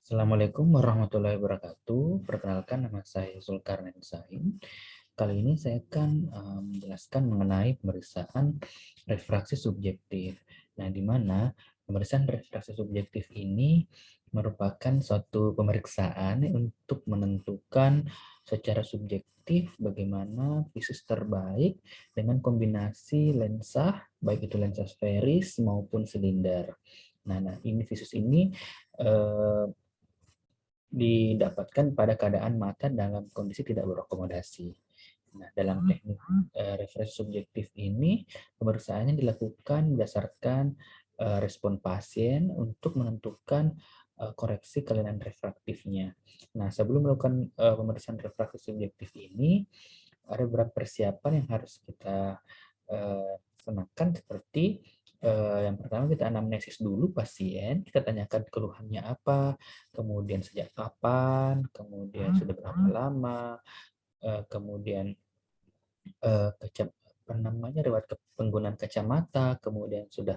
Assalamualaikum warahmatullahi wabarakatuh. Perkenalkan, nama saya Zulkarnain Sain. Kali ini saya akan menjelaskan mengenai pemeriksaan refraksi subjektif. Nah, di mana pemeriksaan refraksi subjektif ini merupakan suatu pemeriksaan untuk menentukan secara subjektif bagaimana visus terbaik dengan kombinasi lensa, baik itu lensa sferis maupun silinder. Nah, ini visus ini eh, didapatkan pada keadaan mata dalam kondisi tidak berakomodasi. Nah, dalam teknik refresh subjektif ini, pemeriksaannya dilakukan berdasarkan respon pasien untuk menentukan koreksi kelainan refraktifnya. Nah, sebelum melakukan pemeriksaan refraksi subjektif ini, ada beberapa persiapan yang harus kita kenakan seperti yang pertama kita anamnesis dulu pasien, kita tanyakan keluhannya apa, kemudian sejak kapan, kemudian sudah berapa lama, kemudian apa namanya riwayat penggunaan kacamata, kemudian sudah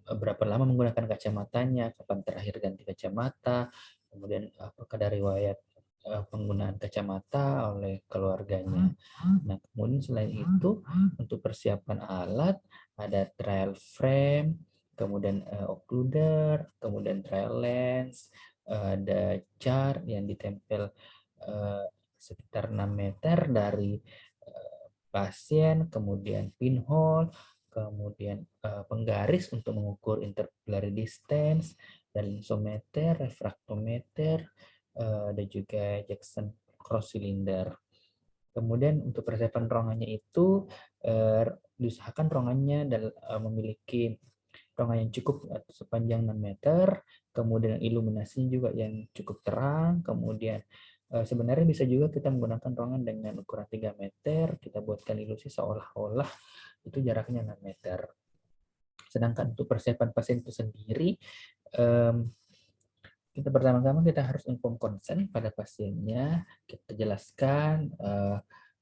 berapa lama menggunakan kacamatanya, kapan terakhir ganti kacamata, kemudian apakah ada riwayat penggunaan kacamata oleh keluarganya. Nah, kemudian selain itu untuk persiapan alat ada trial frame, kemudian occluder, kemudian trial lens, ada jar yang ditempel sekitar 6 meter dari pasien, kemudian pinhole, kemudian penggaris untuk mengukur interpupillary distance, dan lensometer, refraktometer, dan juga Jackson cross cylinder. Kemudian untuk persiapan ruangannya itu diusahakan ruangannya memiliki ruangan yang cukup sepanjang 6 meter, kemudian iluminasinya juga yang cukup terang, kemudian sebenarnya bisa juga kita menggunakan ruangan dengan ukuran 3 meter, kita buatkan ilusi seolah-olah itu jaraknya 6 meter. Sedangkan untuk persiapan pasien itu sendiri, kita pertama-tama kita harus inform consent pada pasiennya, kita jelaskan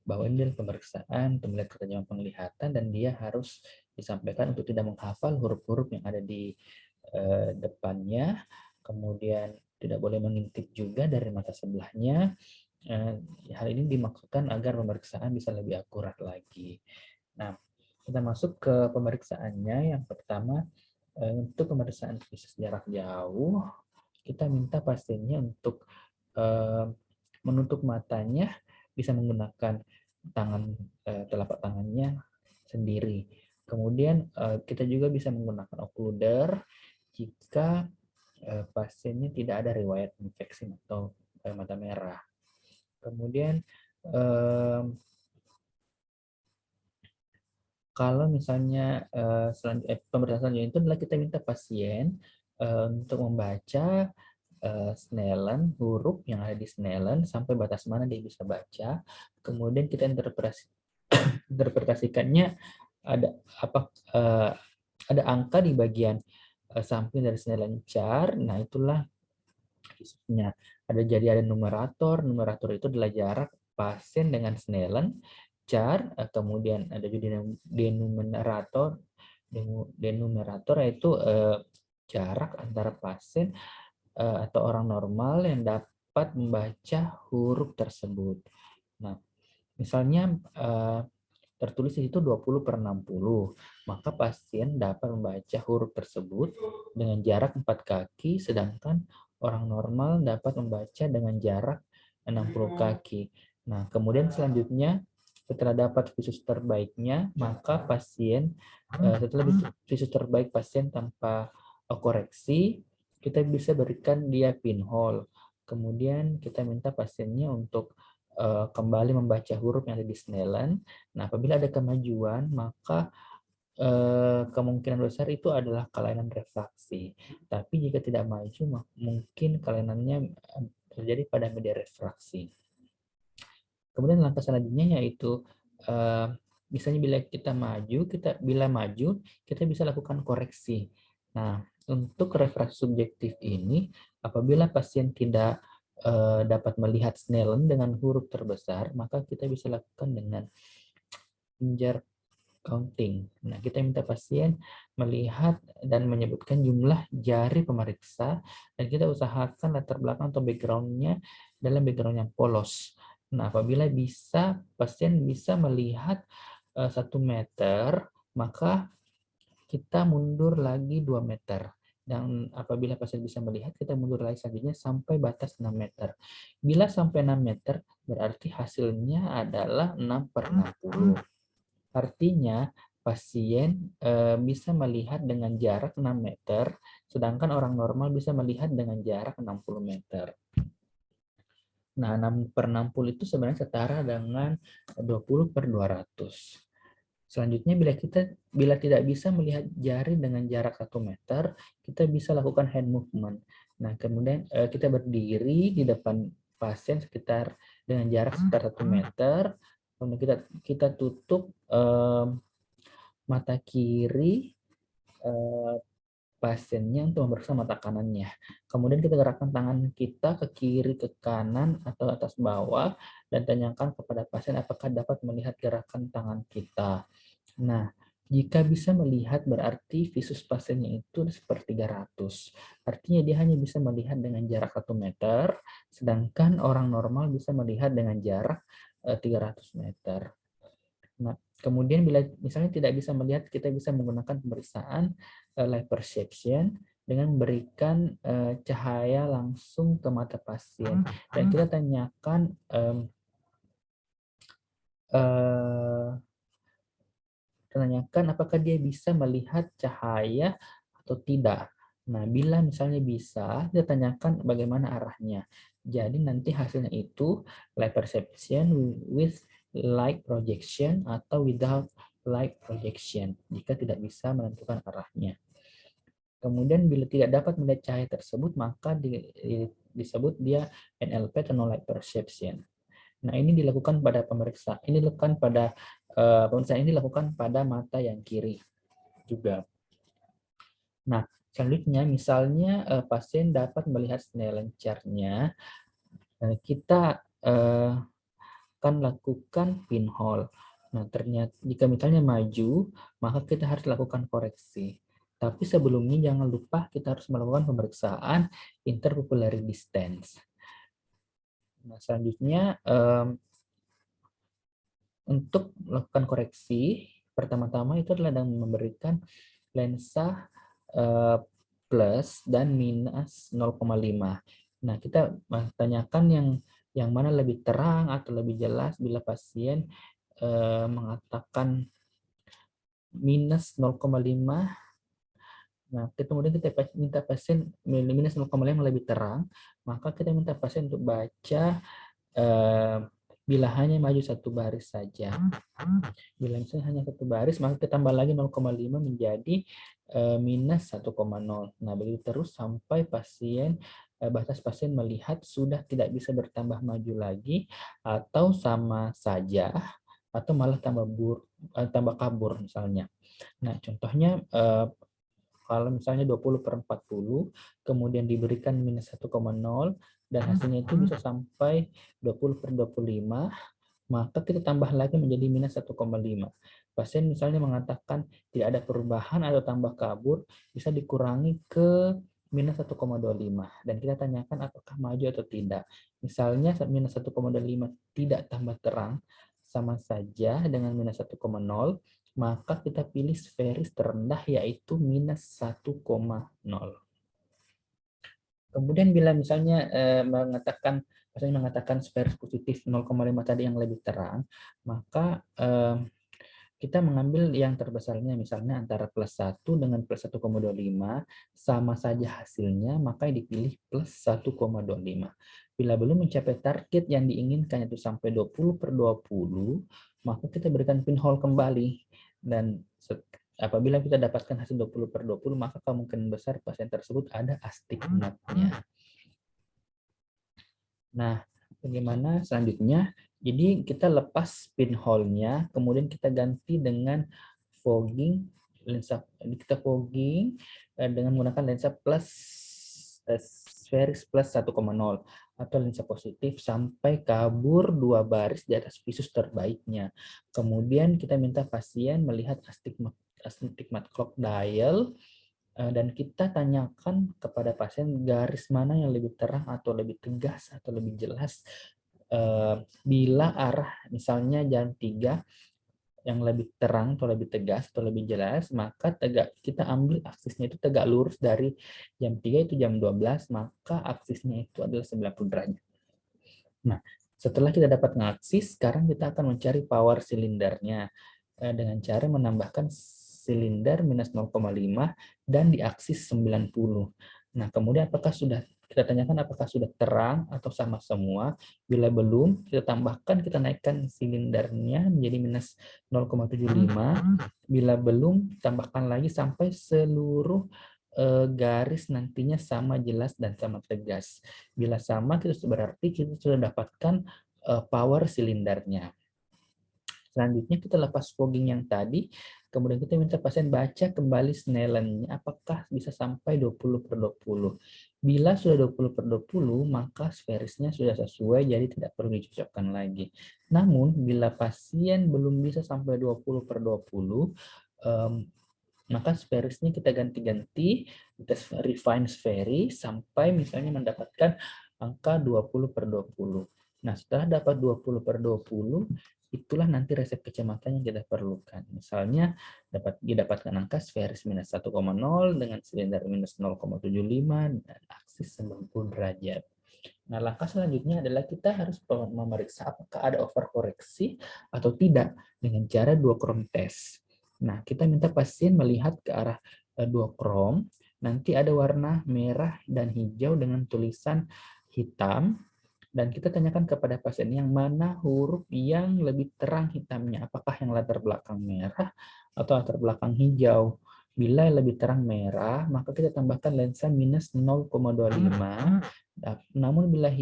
bahwa ini adalah pemeriksaan untuk melihat ketajaman penglihatan dan dia harus disampaikan untuk tidak menghafal huruf-huruf yang ada di depannya, kemudian tidak boleh mengintip juga dari mata sebelahnya. Hal ini dimaksudkan agar pemeriksaan bisa lebih akurat lagi. Nah, kita masuk ke pemeriksaannya. Yang pertama, untuk pemeriksaan visus jarak jauh, kita minta pasiennya untuk menutup matanya, bisa menggunakan telapak tangannya sendiri. Kemudian kita juga bisa menggunakan occluder jika pasiennya tidak ada riwayat infeksi atau mata merah. Kemudian kalau misalnya pemeriksaan selanjutnya itu adalah kita minta pasien untuk membaca Snellen, huruf yang ada di Snellen sampai batas mana dia bisa baca. Kemudian kita interpretasikannya ada apa ada angka di bagian samping dari Snellen chart. Nah, itulah fisiknya. Ada numerator. Numerator itu adalah jarak pasien dengan Snellen chart, kemudian ada juga denominator. Denominator yaitu jarak antara pasien atau orang normal yang dapat membaca huruf tersebut. Nah, misalnya tertulis di situ 20/60, maka pasien dapat membaca huruf tersebut dengan jarak 4 kaki, sedangkan orang normal dapat membaca dengan jarak 60 kaki. Nah, kemudian selanjutnya setelah dapat visus terbaiknya, maka pasien setelah visus terbaik pasien tanpa koreksi, kita bisa berikan dia pinhole. Kemudian kita minta pasiennya untuk kembali membaca huruf yang ada di Snellen. Nah, apabila ada kemajuan, maka kemungkinan besar itu adalah kelainan refraksi. Tapi jika tidak maju, mungkin kelainannya terjadi pada media refraksi. Kemudian langkah selanjutnya yaitu misalnya bila maju kita bisa lakukan koreksi. Nah, untuk refraksi subjektif ini, apabila pasien tidak dapat melihat Snellen dengan huruf terbesar, maka kita bisa lakukan dengan pinjar counting. Nah, kita minta pasien melihat dan menyebutkan jumlah jari pemeriksa, dan kita usahakan latar belakang atau background-nya dalam background yang polos. Nah, apabila bisa, pasien bisa melihat 1 meter, maka kita mundur lagi 2 meter. Dan apabila pasien bisa melihat, kita mundur lagi selanjutnya sampai batas 6 meter. Bila sampai 6 meter, berarti hasilnya adalah 6/60. Artinya, pasien bisa melihat dengan jarak 6 meter, sedangkan orang normal bisa melihat dengan jarak 60 meter. Nah, 6/60 itu sebenarnya setara dengan 20/200. Selanjutnya, bila tidak bisa melihat jari dengan jarak 1 meter, kita bisa lakukan hand movement. Nah, kemudian kita berdiri di depan pasien sekitar dengan jarak sekitar 1 meter, kemudian kita tutup mata kiri pasiennya untuk memeriksa mata kanannya. Kemudian kita gerakkan tangan kita ke kiri, ke kanan, atau atas bawah, dan tanyakan kepada pasien apakah dapat melihat gerakan tangan kita. Nah, jika bisa melihat berarti visus pasiennya itu seper-300. Artinya dia hanya bisa melihat dengan jarak 1 meter, sedangkan orang normal bisa melihat dengan jarak 300 meter. Nah, kemudian bila misalnya tidak bisa melihat, kita bisa menggunakan pemeriksaan light perception dengan memberikan cahaya langsung ke mata pasien, dan kita tanyakan apakah dia bisa melihat cahaya atau tidak. Nah, bila misalnya bisa, kita tanyakan bagaimana arahnya. Jadi nanti hasilnya itu light perception with light projection atau without light projection, jika tidak bisa menentukan arahnya. Kemudian bila tidak dapat melihat cahaya tersebut, maka disebut dia NLP atau no light perception. Nah, ini dilakukan pada pemeriksaan. Ini dilakukan pada pemeriksaan ini dilakukan pada mata yang kiri juga. Nah, selanjutnya misalnya pasien dapat melihat Snellen chart-nya, kita akan lakukan pinhole. Nah, ternyata jika misalnya maju, maka kita harus lakukan koreksi. Tapi sebelumnya jangan lupa kita harus melakukan pemeriksaan interpupillary distance. Nah, selanjutnya untuk melakukan koreksi, pertama-tama itu adalah dengan memberikan lensa plus dan minus 0,5. Nah, kita tanyakan yang mana lebih terang atau lebih jelas bila pasien mengatakan minus 0,5. Nah, kemudian kita minta pasien minus 0,5 yang lebih terang, maka kita minta pasien untuk baca bila hanya maju 1 baris saja. Bila misalnya hanya 1 baris, maka kita tambah lagi 0,5 menjadi minus 1,0. Nah, begitu terus sampai batas pasien melihat sudah tidak bisa bertambah maju lagi, atau sama saja, atau malah tambah kabur misalnya. Nah, contohnya kalau misalnya 20/40, kemudian diberikan minus 1,0, dan hasilnya itu bisa sampai 20/25, maka kita tambah lagi menjadi minus 1,5. Pasien misalnya mengatakan tidak ada perubahan atau tambah kabur, bisa dikurangi ke minus 1,25, dan kita tanyakan apakah maju atau tidak. Misalnya minus 1,25 tidak tambah terang, sama saja dengan minus 1,0, maka kita pilih sferis terendah yaitu minus 1,0. Kemudian bila misalnya mengatakan sferis positif 0,5 tadi yang lebih terang, maka kita mengambil yang terbesarnya, misalnya antara plus 1 dengan plus 1,25, sama saja hasilnya, maka dipilih plus 1,25. Bila belum mencapai target yang diinginkan itu sampai 20/20, maka kita berikan pinhole kembali, dan apabila kita dapatkan hasil 20/20, maka kemungkinan besar pasien tersebut ada astigmatnya. Nah, bagaimana selanjutnya? Jadi kita lepas pinhole-nya, kemudian kita ganti dengan fogging lensa. Kita fogging dengan menggunakan lensa plus sferis plus 1,0. atau lensa positif sampai kabur 2 baris di atas visus terbaiknya. Kemudian kita minta pasien melihat astigmat clock dial dan kita tanyakan kepada pasien garis mana yang lebih terang atau lebih tegas atau lebih jelas bila arah misalnya jam 3 yang lebih terang atau lebih tegas atau lebih jelas, maka kita ambil aksisnya itu tegak lurus dari jam 3 itu jam 12, maka aksisnya itu adalah 90 derajat. Nah, setelah kita dapat ngaksis, sekarang kita akan mencari power silindernya dengan cara menambahkan silinder minus 0,5 dan di aksis 90. Nah, kemudian kita tanyakan apakah sudah terang atau sama semua. Bila belum, kita tambahkan, kita naikkan silindernya menjadi minus 0,75. Bila belum, tambahkan lagi sampai seluruh garis nantinya sama jelas dan sama tegas. Bila sama, itu berarti kita sudah dapatkan power silindernya. Selanjutnya kita lepas fogging yang tadi, kemudian kita minta pasien baca kembali Snellennya apakah bisa sampai 20/20. Bila sudah 20/20, maka sferisnya sudah sesuai, jadi tidak perlu dicocokkan lagi. Namun, bila pasien belum bisa sampai 20/20, maka sferisnya kita ganti-ganti, kita refine sferis sampai misalnya mendapatkan angka 20/20. Nah, setelah dapat 20/20, itulah nanti resep kacamata yang kita perlukan. Misalnya didapatkan angka sferis minus 1,0 dengan silinder minus 0,75 dan aksis 90 derajat. Nah, langkah selanjutnya adalah kita harus memeriksa apakah ada overkoreksi atau tidak dengan cara duochrome test. Nah, kita minta pasien melihat ke arah duochrome, nanti ada warna merah dan hijau dengan tulisan hitam, dan kita tanyakan kepada pasien yang mana huruf yang lebih terang hitamnya, apakah yang latar belakang merah atau latar belakang hijau. Bila lebih terang merah, maka kita tambahkan lensa minus 0,25. Namun bila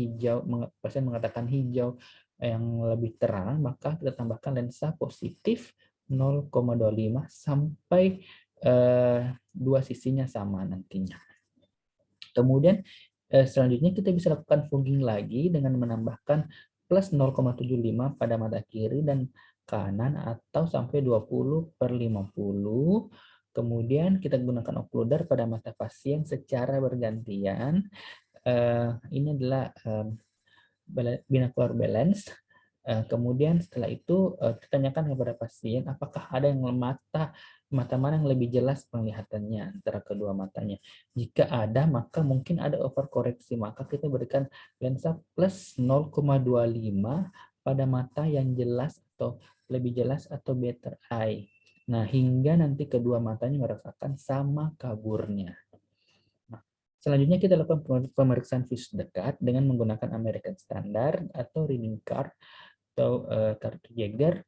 pasien mengatakan hijau yang lebih terang, maka kita tambahkan lensa positif 0,25 sampai dua sisinya sama nantinya. Kemudian selanjutnya kita bisa lakukan fogging lagi dengan menambahkan plus 0,75 pada mata kiri dan kanan atau sampai 20/50. Kemudian kita gunakan occluder pada mata pasien secara bergantian. Ini adalah binocular balance. Kemudian setelah itu tanyakan kepada pasien apakah ada yang mata mana yang lebih jelas penglihatannya antara kedua matanya. Jika ada, maka mungkin ada overkoreksi, maka kita berikan lensa plus 0,25 pada mata yang jelas atau lebih jelas atau better eye. Nah, hingga nanti kedua matanya merasakan sama kaburnya. Nah, selanjutnya kita lakukan pemeriksaan visus dekat dengan menggunakan American Standard atau reading card atau kartu Jaeger.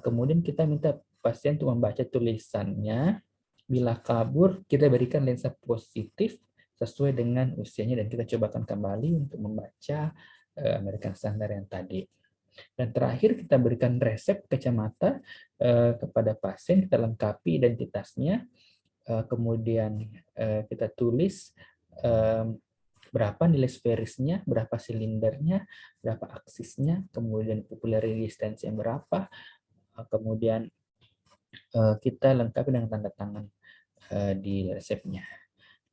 Kemudian kita minta pasien untuk membaca tulisannya. Bila kabur, kita berikan lensa positif sesuai dengan usianya dan kita cobakan kembali untuk membaca American Standard yang tadi. Dan terakhir kita berikan resep kacamata kepada pasien, kita lengkapi identitasnya, kemudian kita tulis berapa nilai sferisnya, berapa silindernya, berapa aksisnya, kemudian pupillary resistance yang berapa, kemudian kita lengkapi dengan tanda tangan di resepnya.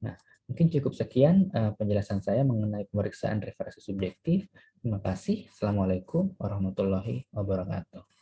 Nah, mungkin cukup sekian penjelasan saya mengenai pemeriksaan refraksi subjektif. Terima kasih. Assalamualaikum warahmatullahi wabarakatuh.